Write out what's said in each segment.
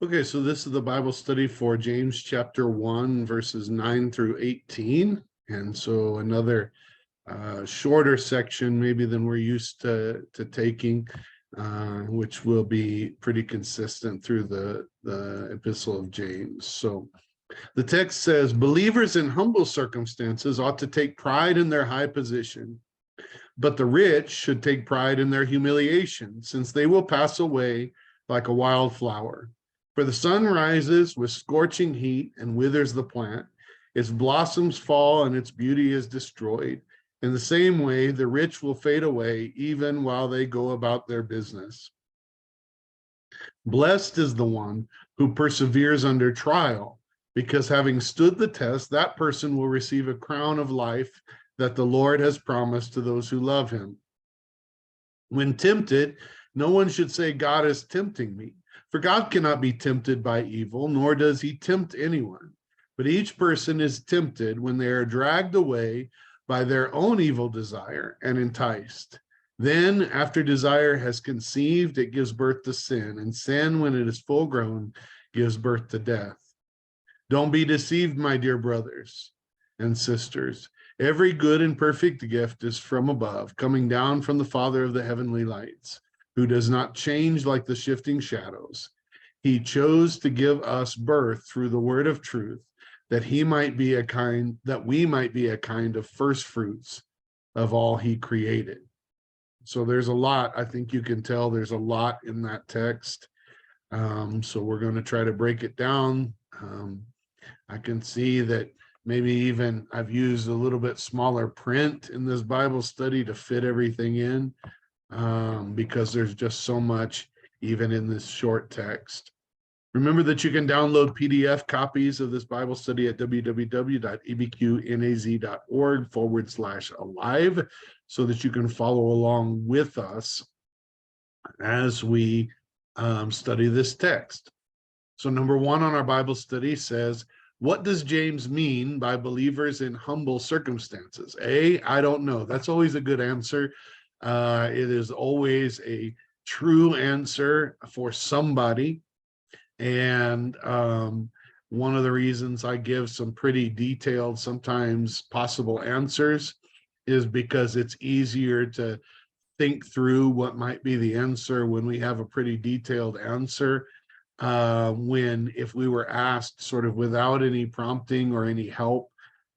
Okay, so this is the Bible study for James chapter 1, verses 9 through 18. And so another shorter section maybe than we're used to taking, which will be pretty consistent through the epistle of James. So the text says, believers in humble circumstances ought to take pride in their high position, but the rich should take pride in their humiliation, since they will pass away like a wildflower. For the sun rises with scorching heat and withers the plant. Its blossoms fall and its beauty is destroyed. In the same way, the rich will fade away even while they go about their business. Blessed is the one who perseveres under trial, because having stood the test, that person will receive a crown of life that the Lord has promised to those who love him. When tempted, no one should say, God is tempting me. For God cannot be tempted by evil, nor does he tempt anyone. But each person is tempted when they are dragged away by their own evil desire and enticed. Then, after desire has conceived, it gives birth to sin, and sin, when it is full grown, gives birth to death. Don't be deceived, my dear brothers and sisters. Every good and perfect gift is from above, coming down from the Father of the heavenly lights, who does not change like the shifting shadows. He chose to give us birth through the word of truth, that we might be a kind of first fruits of all he created. So there's a lot. I think you can tell there's a lot in that text. So we're going to try to break it down. I can see that maybe even I've used a little bit smaller print in this Bible study to fit everything in, because there's just so much even in this short text. Remember that you can download PDF copies of this Bible study at www.abqnaz.org/alive, so that you can follow along with us as we study this text. So number one on our Bible study says, what does James mean by believers in humble circumstances? I don't know. That's always a good answer. It is always a true answer for somebody. And one of the reasons I give some pretty detailed, sometimes possible answers, is because it's easier to think through what might be the answer when we have a pretty detailed answer. When if we were asked sort of without any prompting or any help,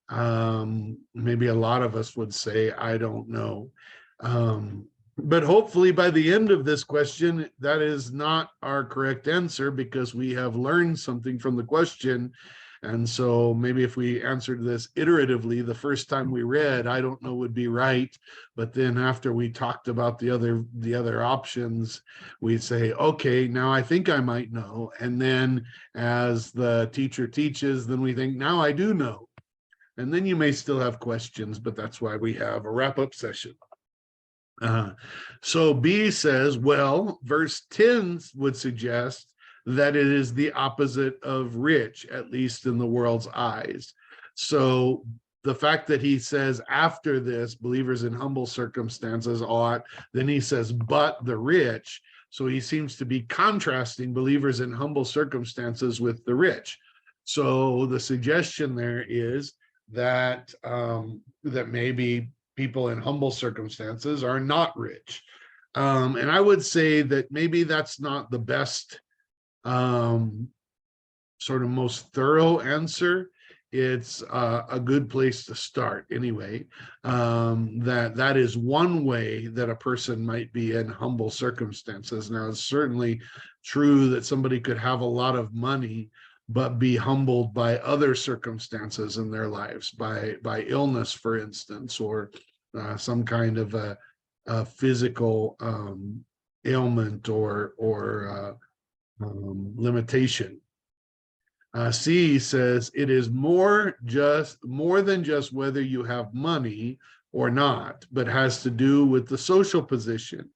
maybe a lot of us would say, I don't know. But hopefully by the end of this question, that is not our correct answer, because we have learned something from the question. And so maybe if we answered this iteratively, the first time we read, I don't know would be right. But then after we talked about the other options, we'd say, okay, now I think I might know. And then as the teacher teaches, then we think, now I do know. And then you may still have questions, but that's why we have a wrap-up session. So B says, well, verse 10 would suggest that it is the opposite of rich, at least in the world's eyes. So the fact that he says after this, believers in humble circumstances ought, then he says, but the rich. So he seems to be contrasting believers in humble circumstances with the rich. So the suggestion there is that that maybe people in humble circumstances are not rich. And I would say that maybe that's not the best, sort of most thorough answer. It's a good place to start anyway. That is one way that a person might be in humble circumstances. Now, it's certainly true that somebody could have a lot of money but be humbled by other circumstances in their lives, by illness, for instance, or some kind of a physical ailment or limitation. C says it is more than just whether you have money or not, but has to do with the social position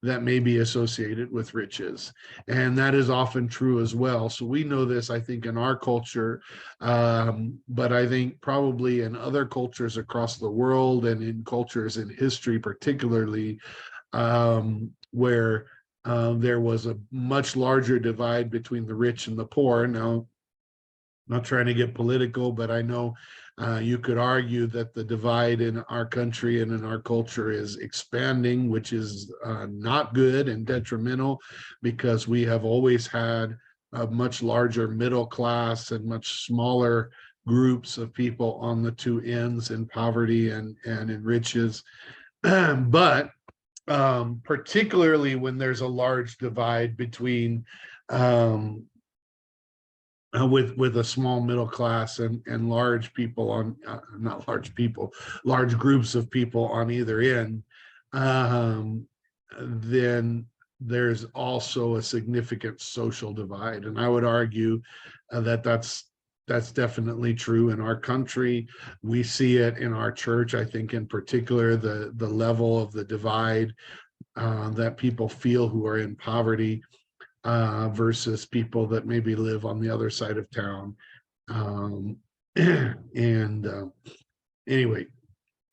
that may be associated with riches. And that is often true as well. So we know this, I think, in our culture, but I think probably in other cultures across the world and in cultures in history particularly, where there was a much larger divide between the rich and the poor. Now, I'm not trying to get political, but I know you could argue that the divide in our country and in our culture is expanding, which is not good and detrimental, because we have always had a much larger middle class and much smaller groups of people on the two ends, in poverty and in riches. But particularly when there's a large divide between with a small middle class and large people on not large people, large groups of people on either end, um, then there's also a significant social divide. And I would argue that that's definitely true in our country. We see it in our church. I think in particular the level of the divide that people feel who are in poverty versus people that maybe live on the other side of town. Um, and anyway,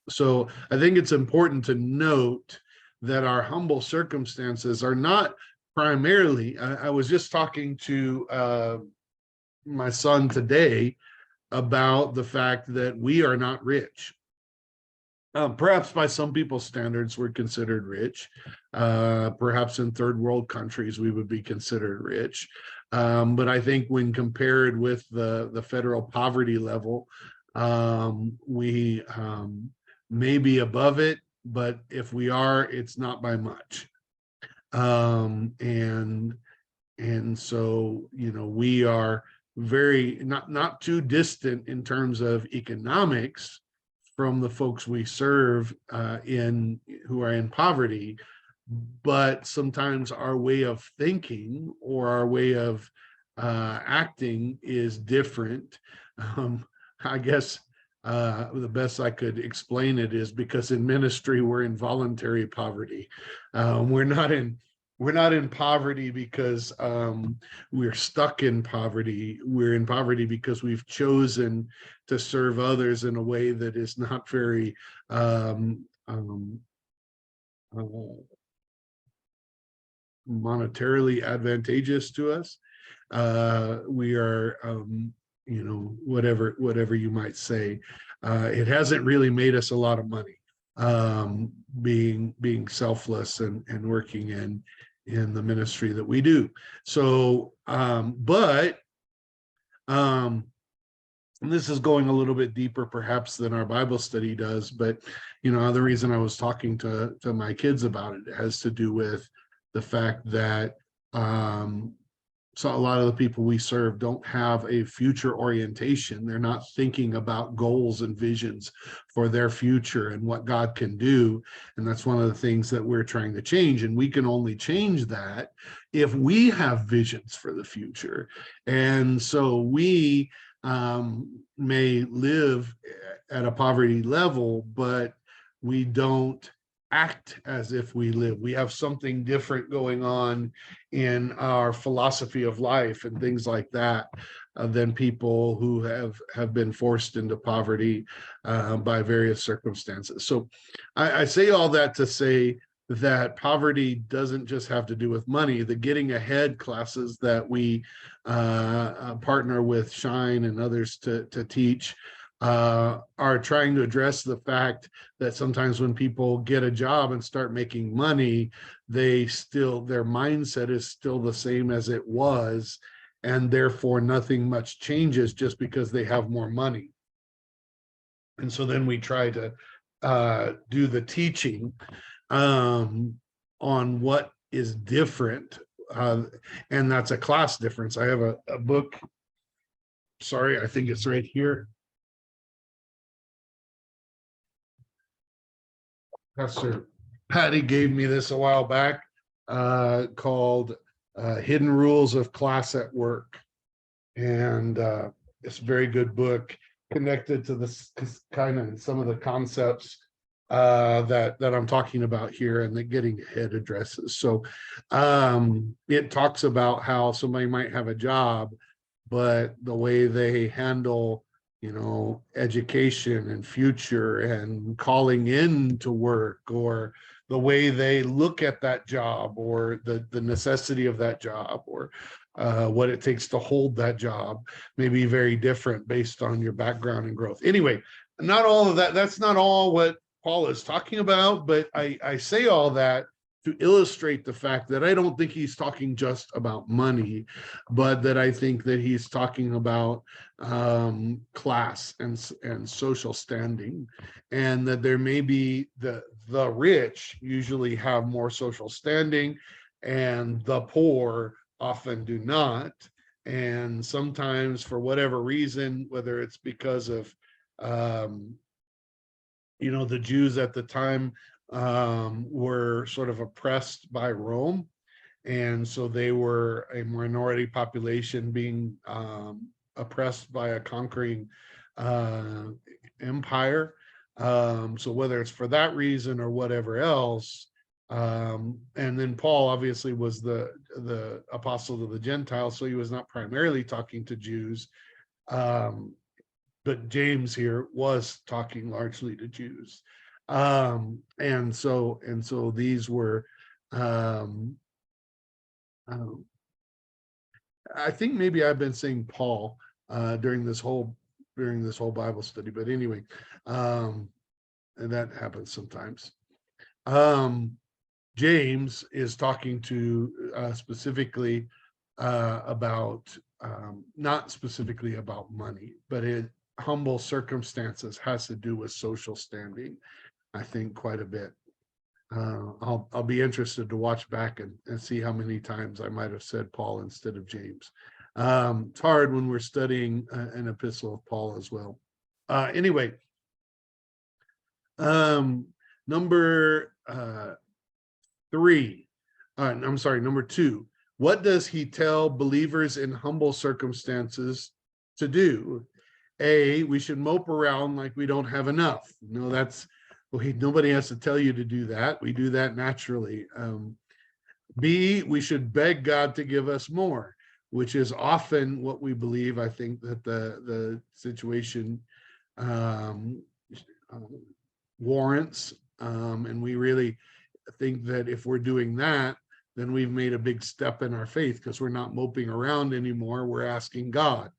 so I think it's important to note that our humble circumstances are not primarily, I was just talking to my son today about the fact that we are not rich. Perhaps by some people's standards, we're considered rich. Perhaps in third world countries, we would be considered rich. But I think when compared with the federal poverty level, we may be above it, but if we are, it's not by much. And so, you know, we are very not too distant in terms of economics from the folks we serve who are in poverty, but sometimes our way of thinking or our way of acting is different. I guess the best I could explain it is because in ministry we're in voluntary poverty. We're not in poverty because we're stuck in poverty. We're in poverty because we've chosen to serve others in a way that is not very monetarily advantageous to us. We are, you know, whatever you might say. It hasn't really made us a lot of money, being selfless and working in the ministry that we do. So, but and this is going a little bit deeper perhaps than our Bible study does, but you know, the reason I was talking to my kids about it has to do with the fact that so a lot of the people we serve don't have a future orientation. They're not thinking about goals and visions for their future and what God can do. And that's one of the things that we're trying to change. And we can only change that if we have visions for the future. And so we may live at a poverty level, but we don't act as if we live. We have something different going on in our philosophy of life and things like that than people who have been forced into poverty by various circumstances. So I say all that to say that poverty doesn't just have to do with money. The Getting Ahead classes that we partner with Shine and others to teach are trying to address the fact that sometimes when people get a job and start making money, their mindset is still the same as it was, and therefore nothing much changes just because they have more money. And so then we try to do the teaching on what is different, and that's a class difference. I have a book, sorry, I think it's right here. Pastor Patty gave me this a while back, called Hidden Rules of Class at Work. And it's a very good book connected to this kind of some of the concepts that I'm talking about here and the Getting Ahead addresses. So it talks about how somebody might have a job, but the way they handle, you know, education and future and calling in to work, or the way they look at that job, or the necessity of that job, or what it takes to hold that job may be very different based on your background and growth. Anyway, not all of that. That's not all what Paul is talking about, but I say all that to illustrate the fact that I don't think he's talking just about money, but that I think that he's talking about class and social standing, and that there may be the rich usually have more social standing, and the poor often do not. And sometimes, for whatever reason, whether it's because of the Jews at the time were sort of oppressed by Rome, and so they were a minority population being oppressed by a conquering empire. So whether it's for that reason or whatever else, and then Paul obviously was the apostle to the Gentiles, so he was not primarily talking to Jews. But James here was talking largely to Jews. And so these were, I think maybe I've been saying Paul during this whole Bible study, but anyway, and that happens sometimes. James is talking to specifically about not specifically about money, but humble circumstances has to do with social standing, I think, quite a bit. I'll be interested to watch back and see how many times I might have said Paul instead of James. It's hard when we're studying an epistle of Paul as well. Anyway, number 2. What does he tell believers in humble circumstances to do? A, we should mope around like we don't have enough. No, nobody has to tell you to do that. We do that naturally. B, we should beg God to give us more, which is often what we believe. I think that the situation warrants, and we really think that if we're doing that, then we've made a big step in our faith, because we're not moping around anymore. We're asking God.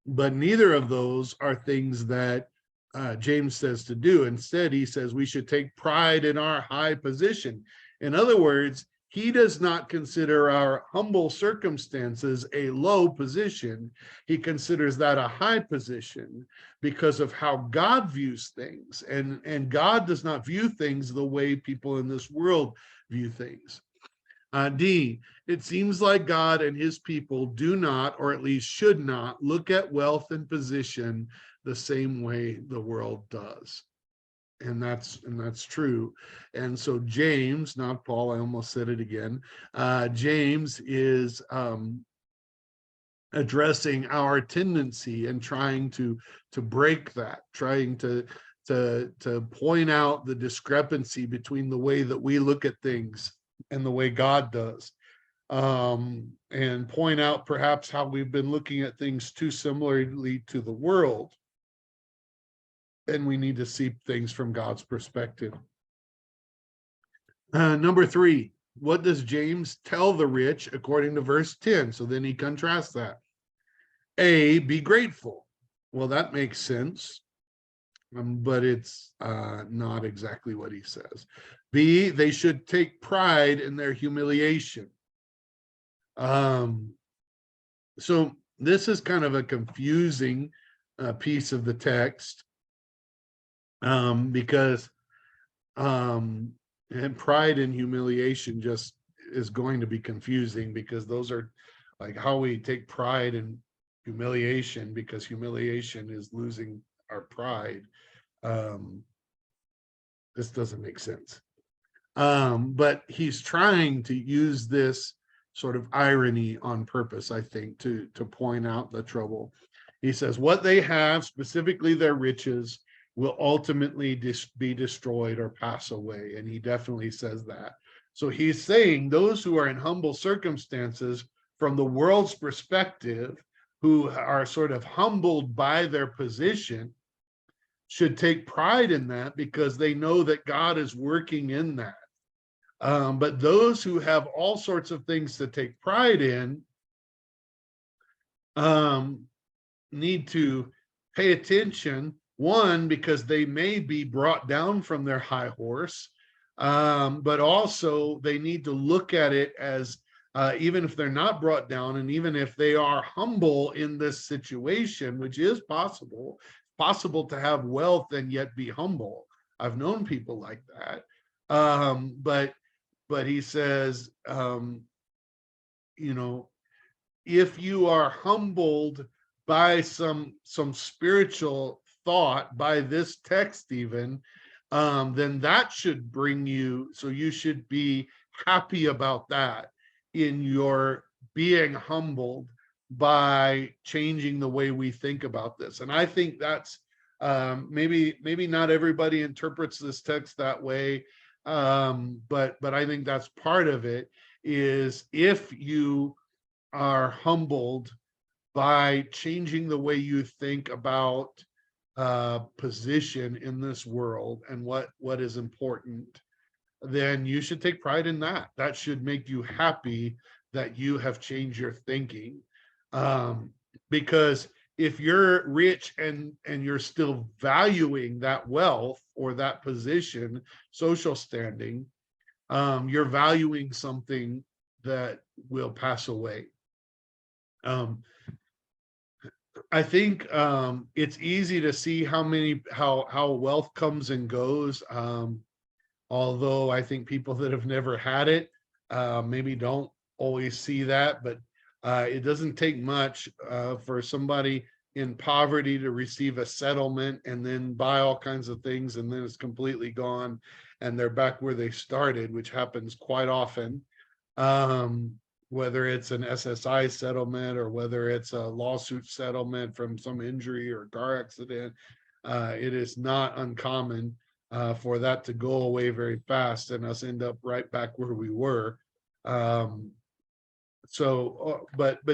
But neither of those are things that James says to do. Instead, he says we should take pride in our high position. In other words, he does not consider our humble circumstances a low position. He considers that a high position because of how God views things. And God does not view things the way people in this world view things. D, it seems like God and his people do not, or at least should not, look at wealth and position the same way the world does. And that's true. And so James, not Paul, I almost said it again, James is addressing our tendency and trying to break that, trying to point out the discrepancy between the way that we look at things and the way God does, and point out perhaps how we've been looking at things too similarly to the world, and we need to see things from God's perspective. Number 3, what does James tell the rich according to verse 10? So then he contrasts that. A, be grateful. Well, that makes sense, but it's not exactly what he says. B, they should take pride in their humiliation. So this is kind of a confusing piece of the text, because and pride and humiliation just is going to be confusing, because those are like how we take pride in humiliation, because humiliation is losing our pride. This doesn't make sense. But he's trying to use this sort of irony on purpose, I think, to point out the trouble. He says, what they have, specifically their riches, will ultimately be destroyed or pass away. And he definitely says that. So he's saying those who are in humble circumstances from the world's perspective, who are sort of humbled by their position, should take pride in that because they know that God is working in that. But those who have all sorts of things to take pride in need to pay attention. One, because they may be brought down from their high horse, but also they need to look at it as even if they're not brought down, and even if they are humble in this situation, which is possible to have wealth and yet be humble. I've known people like that. But he says, if you are humbled by some spiritual thought, by this text even, then that should bring you, so you should be happy about that in your being humbled by changing the way we think about this. And I think that's maybe not everybody interprets this text that way, but I think that's part of it, is if you are humbled by changing the way you think about position in this world and what is important, then you should take pride in that. That should make you happy that you have changed your thinking. Because if you're rich and you're still valuing that wealth or that position, social standing, you're valuing something that will pass away. I think it's easy to see how wealth comes and goes. Although I think people that have never had it maybe don't always see that, but it doesn't take much for somebody in poverty to receive a settlement and then buy all kinds of things, and then it's completely gone and they're back where they started, which happens quite often. Whether it's an SSI settlement or whether it's a lawsuit settlement from some injury or car accident, it is not uncommon for that to go away very fast and us end up right back where we were. But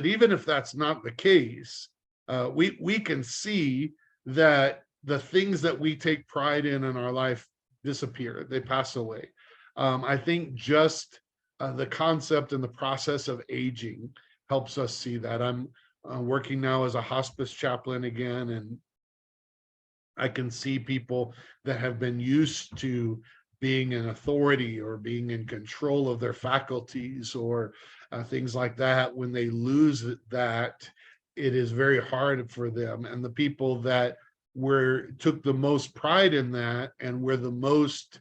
even if that's not the case, we can see that the things that we take pride in our life disappear, they pass away. I think just the concept and the process of aging helps us see that. I'm working now as a hospice chaplain again, and I can see people that have been used to being in authority or being in control of their faculties or things like that. When they lose that, it is very hard for them. And the people that took the most pride in that and were the most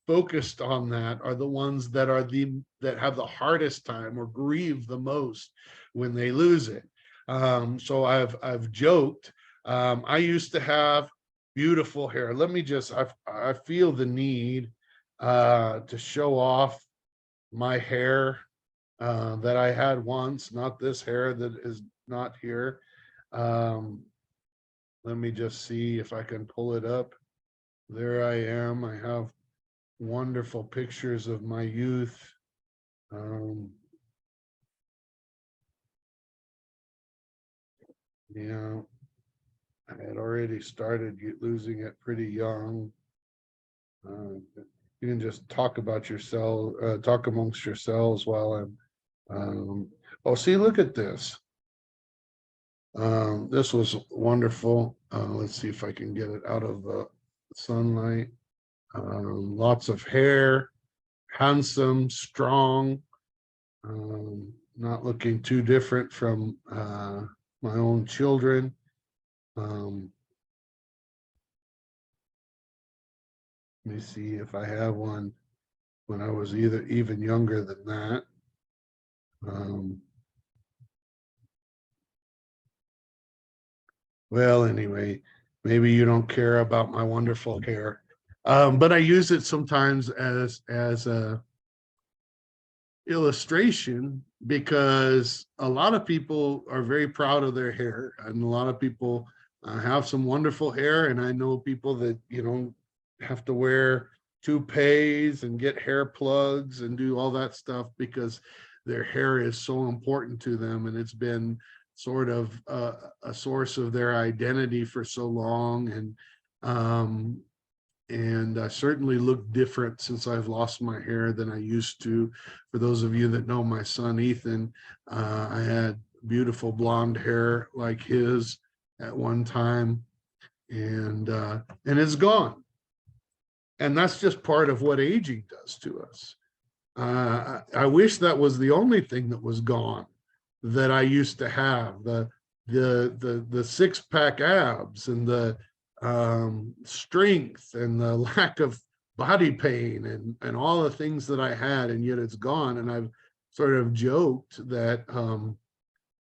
focused on that are the ones that have the hardest time or grieve the most when they lose it. So I've joked. I used to have beautiful hair. Let me just, I feel the need to show off my hair that I had once, not this hair that is not here. Let me just see if I can pull it up. There I am. I have wonderful pictures of my youth. Yeah, I had already started losing it pretty young. You can just talk about yourself, talk amongst yourselves while I'm. Oh, see, look at this. This was wonderful. Let's see if I can get it out of the sunlight. Lots of hair, handsome, strong, not looking too different from my own children. Let me see if I have one when I was even younger than that. Well, anyway, maybe you don't care about my wonderful hair, but I use it sometimes as a illustration because a lot of people are very proud of their hair, and a lot of people have some wonderful hair. And I know people that have to wear toupees and get hair plugs and do all that stuff because their hair is so important to them, and it's been sort of a source of their identity for so long. Um, and I certainly look different since I've lost my hair than I used to. For those of you that know my son Ethan, I had beautiful blonde hair like his at one time, and it's gone. And that's just part of what aging does to us. I wish that was the only thing that was gone that I used to have, the six-pack abs and the strength and the lack of body pain and all the things that I had, and yet it's gone. And I've sort of joked that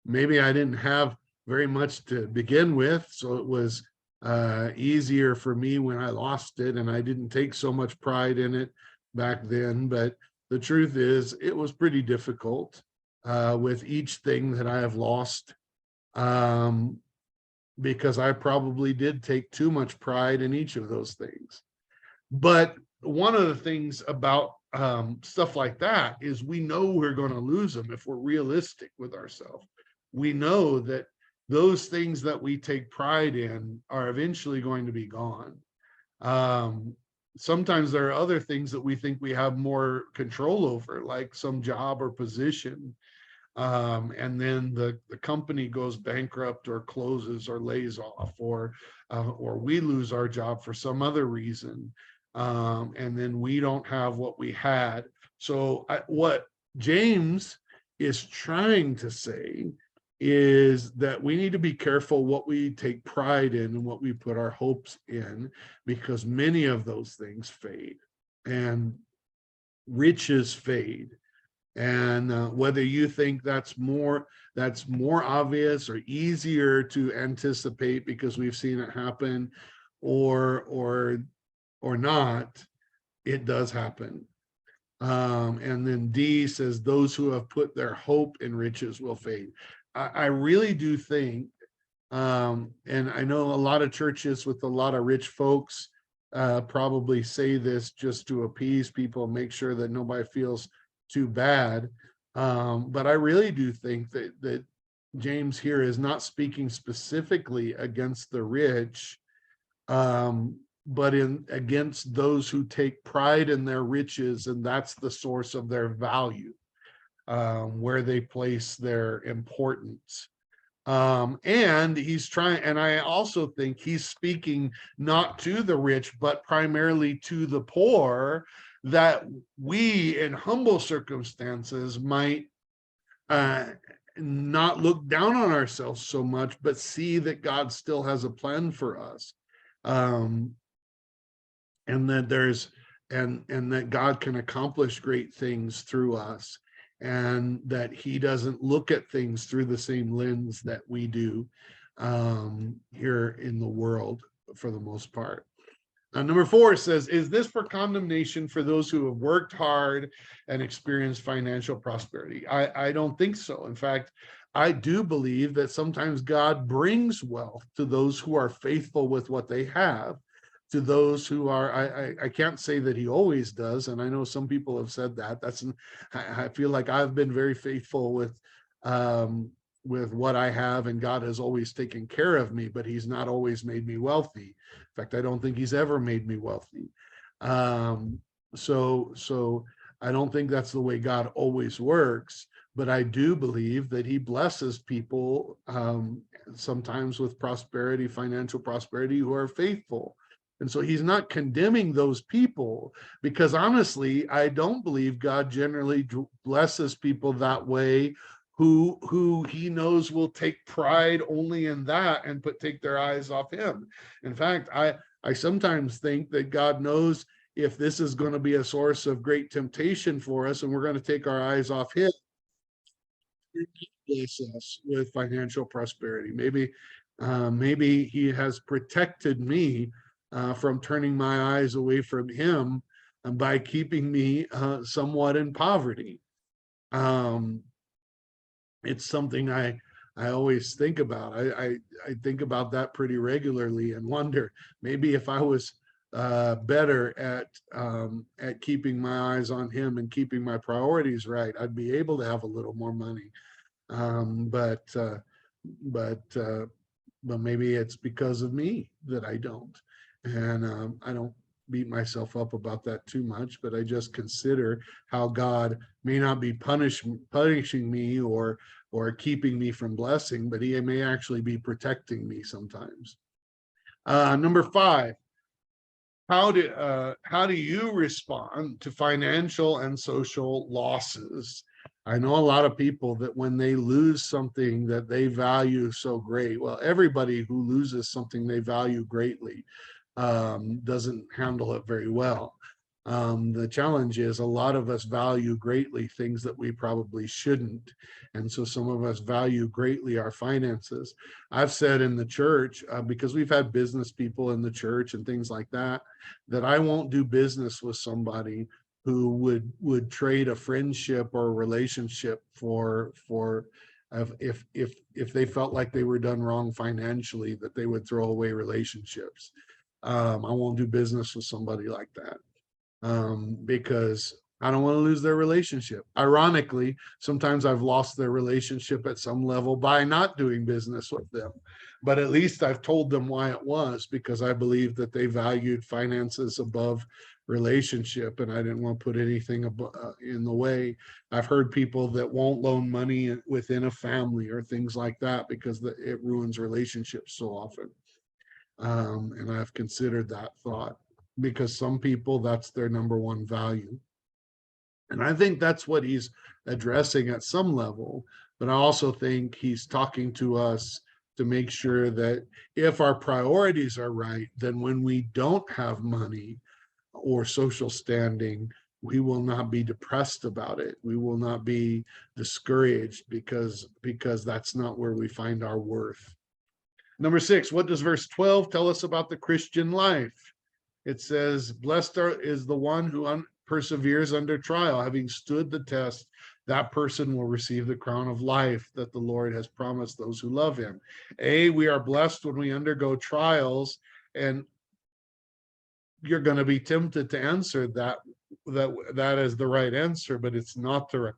maybe I didn't have very much to begin with, so it was easier for me when I lost it, and I didn't take so much pride in it back then. But the truth is, it was pretty difficult with each thing that I have lost, um, because I probably did take too much pride in each of those things. But one of the things about stuff like that is we know we're going to lose them if we're realistic with ourselves. We know that those things that we take pride in are eventually going to be gone. Um, Sometimes there are other things that we think we have more control over, like some job or position. And then the company goes bankrupt or closes or lays off, or we lose our job for some other reason, and then we don't have what we had. So what James is trying to say is that we need to be careful what we take pride in and what we put our hopes in, because many of those things fade and riches fade. And whether you think that's more obvious or easier to anticipate because we've seen it happen, or not, it does happen. And then D says those who have put their hope in riches will fade. I really do think, and I know a lot of churches with a lot of rich folks probably say this just to appease people, make sure that nobody feels too bad. But I really do think that James here is not speaking specifically against the rich, but against those who take pride in their riches, and that's the source of their value, where they place their importance. And he's trying, and I also think he's speaking not to the rich, but primarily to the poor, that we in humble circumstances might not look down on ourselves so much, but see that God still has a plan for us. Um, and that there's and that God can accomplish great things through us, and that he doesn't look at things through the same lens that we do here in the world for the most part. Number 4 says, is this for condemnation for those who have worked hard and experienced financial prosperity? I don't think so. In fact, I do believe that sometimes God brings wealth to those who are faithful with what they have, to those who are, I can't say that he always does, and I know some people have said that. I feel like I've been very faithful with what I have, and God has always taken care of me, but he's not always made me wealthy. In fact, I don't think he's ever made me wealthy. So I don't think that's the way God always works, but I do believe that he blesses people sometimes with prosperity, financial prosperity, who are faithful. And so he's not condemning those people, because honestly, I don't believe God generally blesses people that way, who he knows will take pride only in that and take their eyes off him. In fact, I sometimes think that God knows if this is going to be a source of great temptation for us and we're going to take our eyes off him, bless us with financial prosperity. Maybe he has protected me from turning my eyes away from him by keeping me somewhat in poverty. It's something I always think about. I think about that pretty regularly and wonder, maybe if I was better at keeping my eyes on him and keeping my priorities right, I'd be able to have a little more money. But maybe it's because of me that I don't. And I don't beat myself up about that too much, but I just consider how God may not be punishing me or keeping me from blessing, but he may actually be protecting me sometimes. Number 5, how do you respond to financial and social losses? I know a lot of people that when they lose something that they value so great, well, everybody who loses something they value greatly doesn't handle it very well. The challenge is a lot of us value greatly things that we probably shouldn't. And so some of us value greatly our finances. I've said in the church, because we've had business people in the church and things like that, that I won't do business with somebody who would trade a friendship or a relationship for if they felt like they were done wrong financially, that they would throw away relationships. I won't do business with somebody like that because I don't want to lose their relationship. Ironically, sometimes I've lost their relationship at some level by not doing business with them. But at least I've told them why it was, because I believe that they valued finances above relationship, and I didn't want to put anything in the way. I've heard people that won't loan money within a family or things like that because it ruins relationships so often. And I've considered that thought because some people, that's their number one value. And I think that's what he's addressing at some level. But I also think he's talking to us to make sure that if our priorities are right, then when we don't have money or social standing, we will not be depressed about it. We will not be discouraged because that's not where we find our worth. Number 6, what does verse 12 tell us about the Christian life? It says, blessed is the one who perseveres under trial, having stood the test. That person will receive the crown of life that the Lord has promised those who love him. We are blessed when we undergo trials, and you're going to be tempted to answer that is the right answer, but it's not the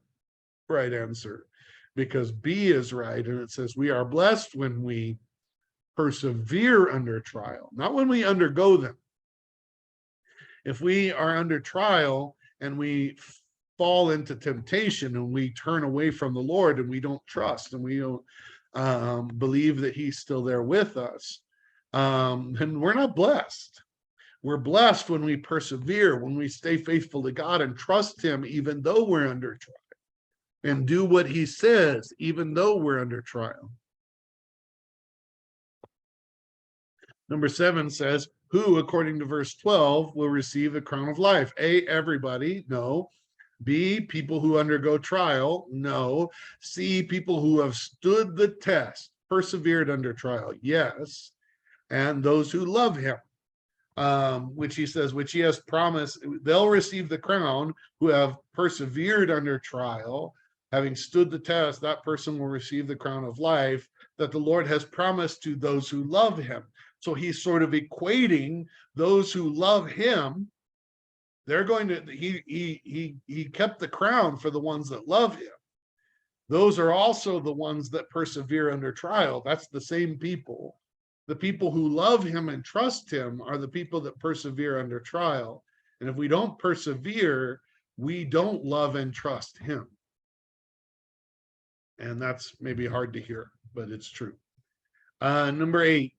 right answer, because B is right, and it says we are blessed when we persevere under trial, not when we undergo them. If we are under trial and we fall into temptation and we turn away from the Lord and we don't trust and we don't believe that he's still there with us, then we're not blessed. We're blessed when we persevere, when we stay faithful to God and trust him even though we're under trial, and do what he says even though we're under trial. Number 7 says, who, according to verse 12, will receive the crown of life? A, everybody, no. B, people who undergo trial, no. C, people who have stood the test, persevered under trial, yes. And those who love him, which he says, which he has promised, they'll receive the crown who have persevered under trial, having stood the test, that person will receive the crown of life that the Lord has promised to those who love him. So he's sort of equating those who love him. They're going to, he kept the crown for the ones that love him. Those are also the ones that persevere under trial. That's the same people. The people who love him and trust him are the people that persevere under trial. And if we don't persevere, we don't love and trust him. And that's maybe hard to hear, but it's true. Number 8,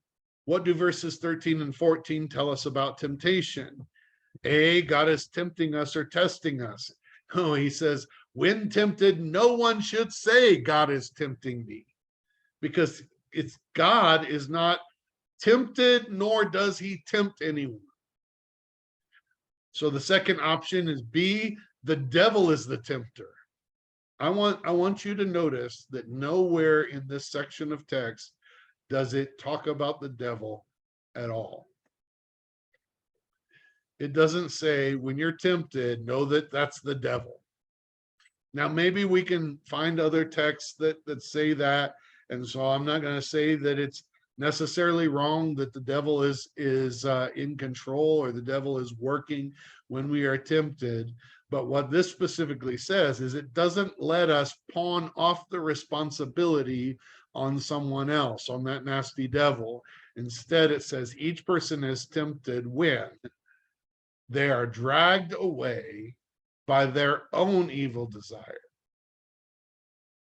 what do verses 13 and 14 tell us about temptation? A, God is tempting us or testing us. Oh, he says, when tempted, no one should say God is tempting me, because it's God is not tempted, nor does he tempt anyone. So the second option is B, the devil is the tempter. I want you to notice that nowhere in this section of text does it talk about the devil at all. It doesn't say when you're tempted, know that that's the devil. Now, maybe we can find other texts that say that. And so I'm not going to say that it's necessarily wrong that the devil is in control or the devil is working when we are tempted. But what this specifically says is it doesn't let us pawn off the responsibility on someone else, on that nasty devil. Instead, it says each person is tempted when they are dragged away by their own evil desire.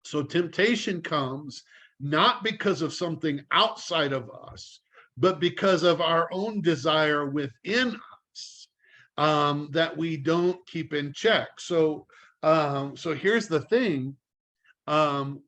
So temptation comes not because of something outside of us, but because of our own desire within us, that we don't keep in check. So here's the thing: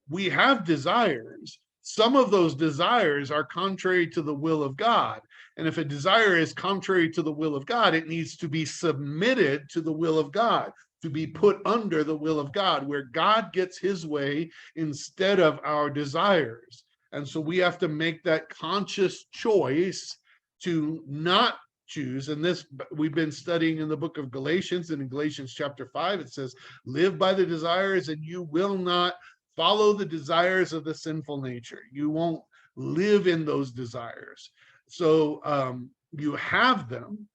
we have desires. Some of those desires are contrary to the will of God. And if a desire is contrary to the will of God, it needs to be submitted to the will of God, to be put under the will of God, where God gets his way instead of our desires. And so we have to make that conscious choice to not choose. And this we've been studying in the book of Galatians, and in Galatians chapter 5, it says, live by the desires and you will not follow the desires of the sinful nature. You won't live in those desires. So you have them,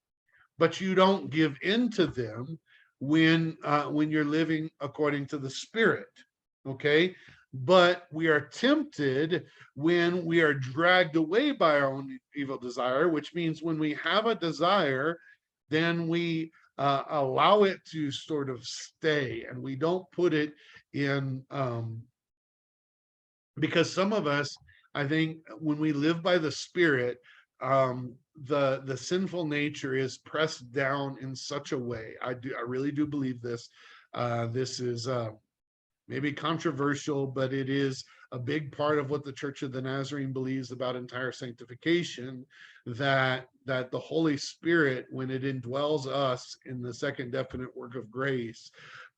but you don't give into them when you're living according to the Spirit. Okay, but we are tempted when we are dragged away by our own evil desire, which means when we have a desire, then we allow it to sort of stay, and we don't put it in because some of us, I think, when we live by the Spirit, the sinful nature is pressed down in such a way. I really do believe this. This is maybe controversial, but it is a big part of what the Church of the Nazarene believes about entire sanctification, that the Holy Spirit, when it indwells us in the second definite work of grace,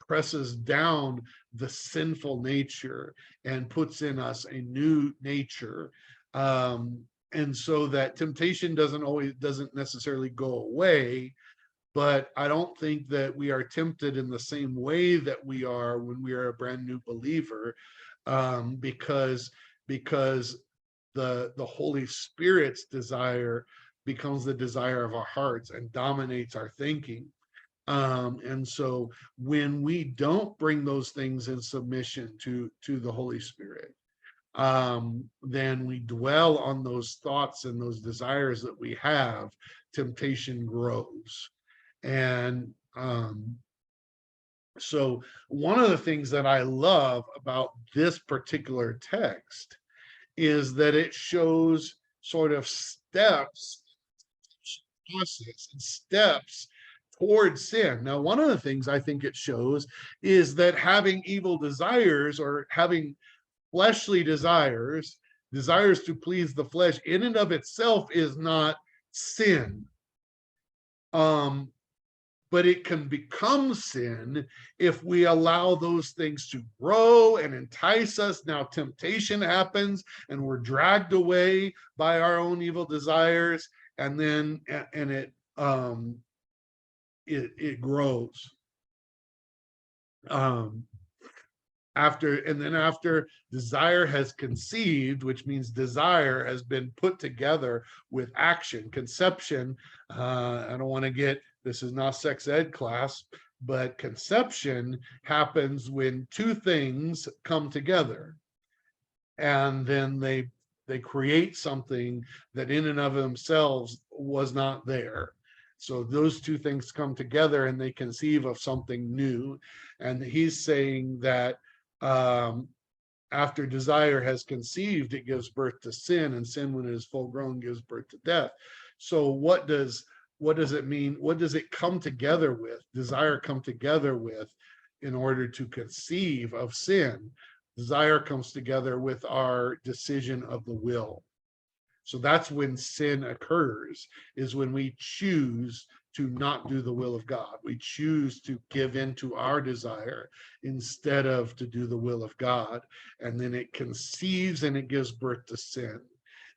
presses down the sinful nature and puts in us a new nature. And so that temptation doesn't necessarily go away, but I don't think that we are tempted in the same way that we are when we are a brand new believer, because the Holy Spirit's desire becomes the desire of our hearts and dominates our thinking. And so when we don't bring those things in submission to the Holy Spirit, then we dwell on those thoughts and those desires that we have, temptation grows. And so one of the things that I love about this particular text is that it shows sort of steps, process and steps towards sin. Now, one of the things I think it shows is that having evil desires, or having fleshly desires, desires to please the flesh, in and of itself is not sin. But it can become sin if we allow those things to grow and entice us. Now temptation happens and we're dragged away by our own evil desires, and then it grows. After desire has conceived, which means desire has been put together with action, conception. I don't want to get, this is not sex ed class, but conception happens when two things come together, and then they create something that in and of themselves was not there. So those two things come together and they conceive of something new. And he's saying that after desire has conceived, it gives birth to sin, and sin, when it is full grown, gives birth to death. So what does it mean? What does it come together with? Desire come together with in order to conceive of sin. Desire comes together with our decision of the will. So that's when sin occurs, is when we choose to not do the will of God. We choose to give in to our desire instead of to do the will of God. And then it conceives and it gives birth to sin.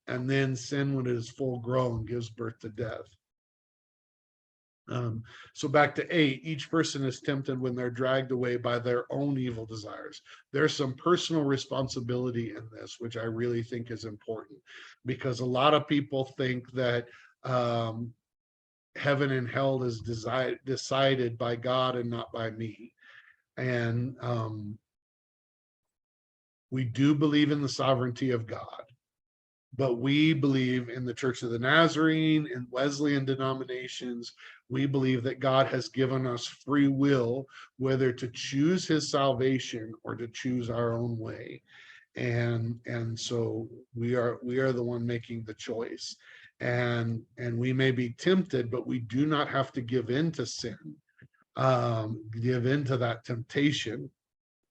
And then sin, when it is full grown, gives birth to death. So back to 8, each person is tempted when they're dragged away by their own evil desires. There's some personal responsibility in this, which I really think is important, because a lot of people think that heaven and hell is decided by God and not by me. And we do believe in the sovereignty of God. But we believe in the Church of the Nazarene and Wesleyan denominations. We believe that God has given us free will, whether to choose his salvation or to choose our own way. And so we are the one making the choice. And we may be tempted, but we do not have to give in to sin, give into that temptation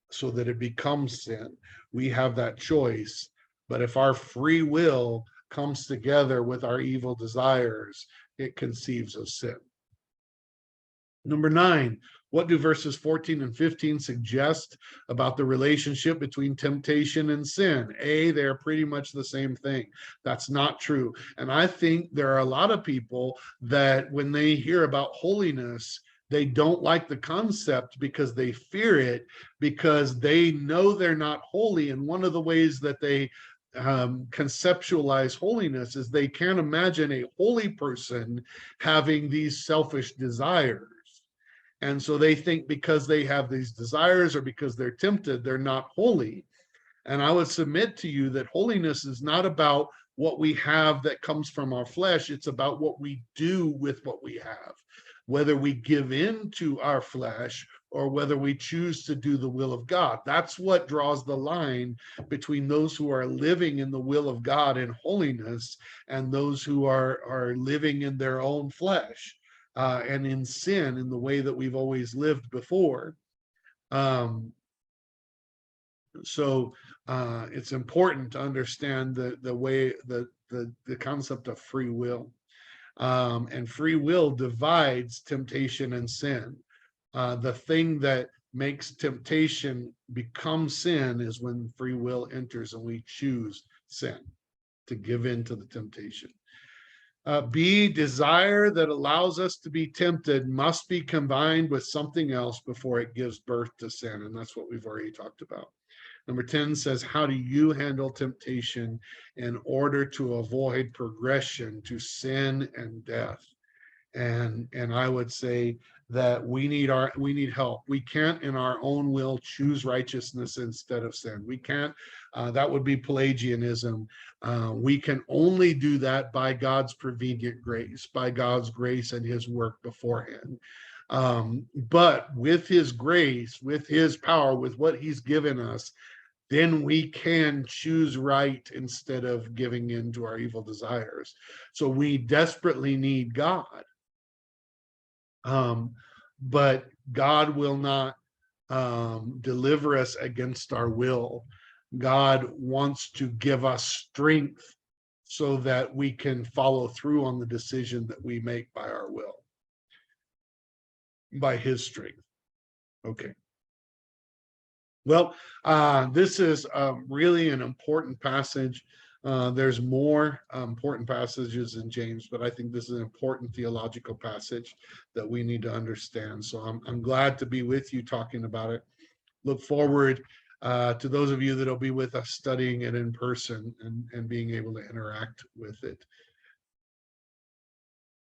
so that it becomes sin. We have that choice. But if our free will comes together with our evil desires, it conceives of sin. Number 9, what do verses 14 and 15 suggest about the relationship between temptation and sin? They're pretty much the same thing. That's not true. And I think there are a lot of people that when they hear about holiness, they don't like the concept because they fear it, because they know they're not holy. And one of the ways that they conceptualize holiness is they can't imagine a holy person having these selfish desires. And so they think because they have these desires or because they're tempted, they're not holy. And I would submit to you that holiness is not about what we have that comes from our flesh. It's about what we do with what we have, whether we give in to our flesh or whether we choose to do the will of God. That's what draws the line between those who are living in the will of God in holiness and those who are living in their own flesh and in sin in the way that we've always lived before. So it's important to understand the way the concept of free will. And free will divides temptation and sin. The thing that makes temptation become sin is when free will enters and we choose sin, to give in to the temptation. B, desire that allows us to be tempted must be combined with something else before it gives birth to sin. And that's what we've already talked about. Number 10 says, how do you handle temptation in order to avoid progression to sin and death? And I would say that we need help. We can't in our own will choose righteousness instead of sin. We can't. That would be Pelagianism. We can only do that by God's prevenient grace, by God's grace and his work beforehand. But with his grace, with his power, with what he's given us, then we can choose right instead of giving in to our evil desires. So we desperately need God. But God will not deliver us against our will. God wants to give us strength so that we can follow through on the decision that we make by our will, by his strength. Okay. Well, this is really an important passage. There's more important passages in James, but I think this is an important theological passage that we need to understand. So I'm glad to be with you talking about it. Look forward to those of you that will be with us studying it in person and being able to interact with it.